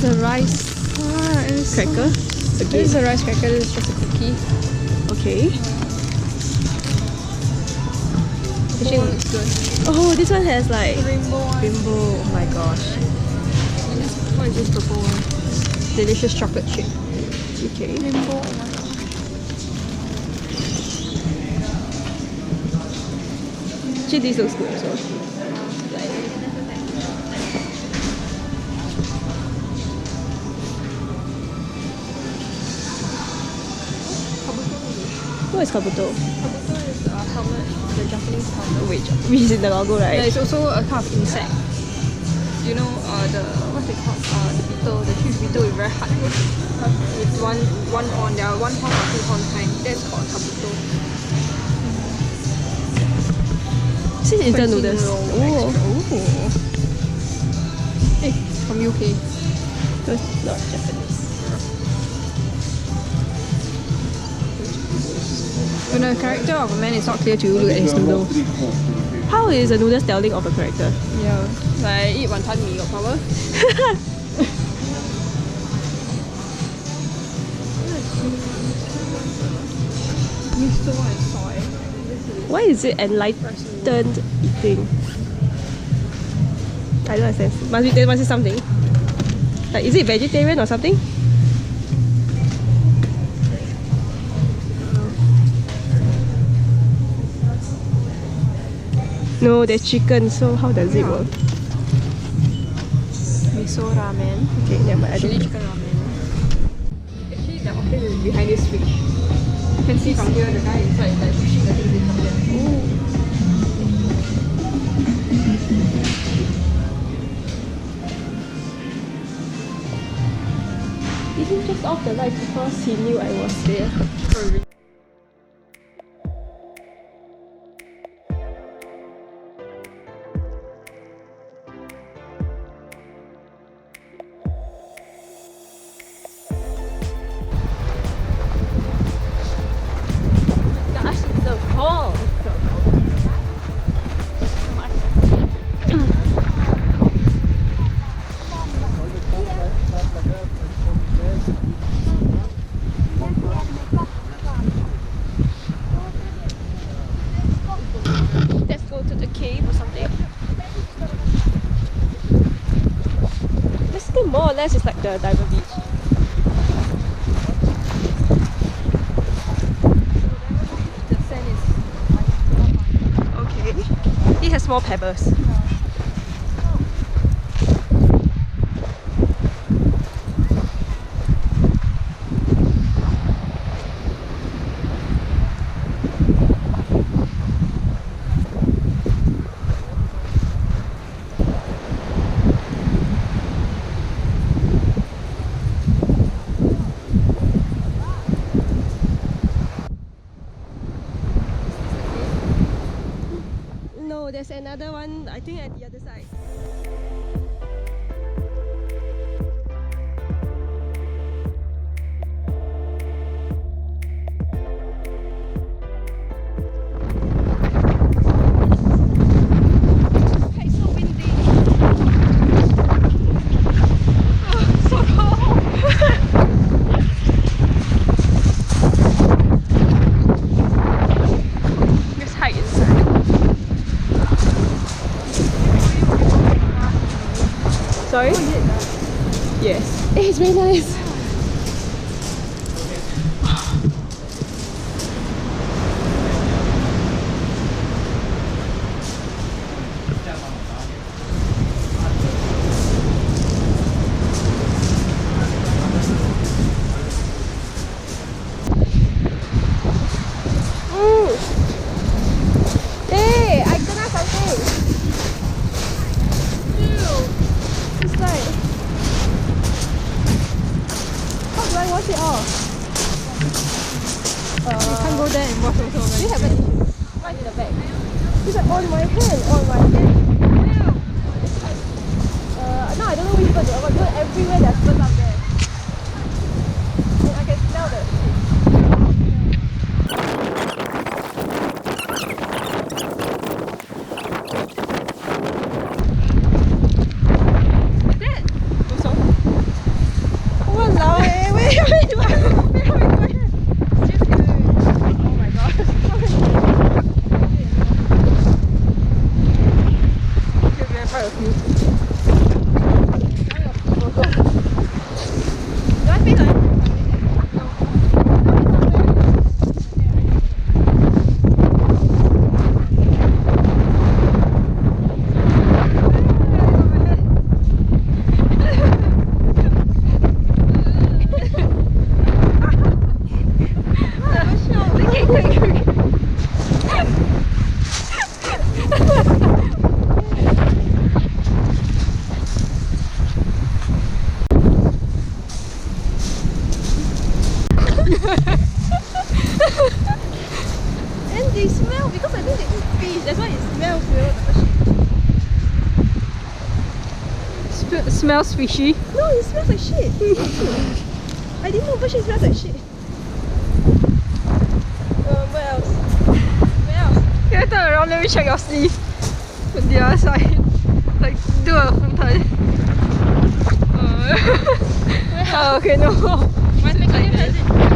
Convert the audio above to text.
a rice cracker. This is a rice cracker, this is just a cookie. Okay. Actually, it looks good. Oh, this one has like Rainbow one. rainbow. Oh my gosh. What is this purple one? Delicious chocolate chip. Okay. Rainbow one. Actually, this looks good also. What is kabuto? Kabuto is a helmet, the Japanese helmet. Which is in the logo, right? Yeah, it's also a kind of insect. You know, what's it called? The beetle, the huge beetle is very hard. With one horn, there are one horn or two horn kind. That's called kabuto. This is instant noodles. Oh. Hey, from UK. So it's not Japanese. When a character of a man is not clear to you, look at his noodle. How is a noodle telling of a character? Yeah. Like eat wanton mee, got power. Miso and soy. Why is it enlightened eating? I don't understand. There must be something. Like, is it vegetarian or something? No, there's chicken, so how does it work? Miso ramen. Okay, never mind. I Chili don't chicken ramen. Actually, the office is behind this switch. You can see from here the guy inside like pushing the things in from there. Did he just off the light because he knew I was there? Probably. Gosh, it's so cold. Let's go to the cave or something. Basically, more or less, it's like the diver beach. The sand is Okay. It has more pebbles. No, there's another one, I think at the other side. It's so windy. Oh, so cold. Let's hide inside. Sorry? Yes. It's very nice. Hey, I kena something. It's like, how do I wash it off? you can't go there and wash also. Do you have an issue? Right in the back. It's like on my hand, on my hand. Now I don't know which bird to avoid because everywhere there's birds up there. And I can smell the shit. And they smell because I think they eat fish. That's why it smells weird. Smells fishy. No, it smells like shit. I didn't know fishy smells like shit. Where else? Where else? Can you turn around? Let me check your sleeve. On the other side. Like, do a full turn. Oh, okay, no. Can you press it?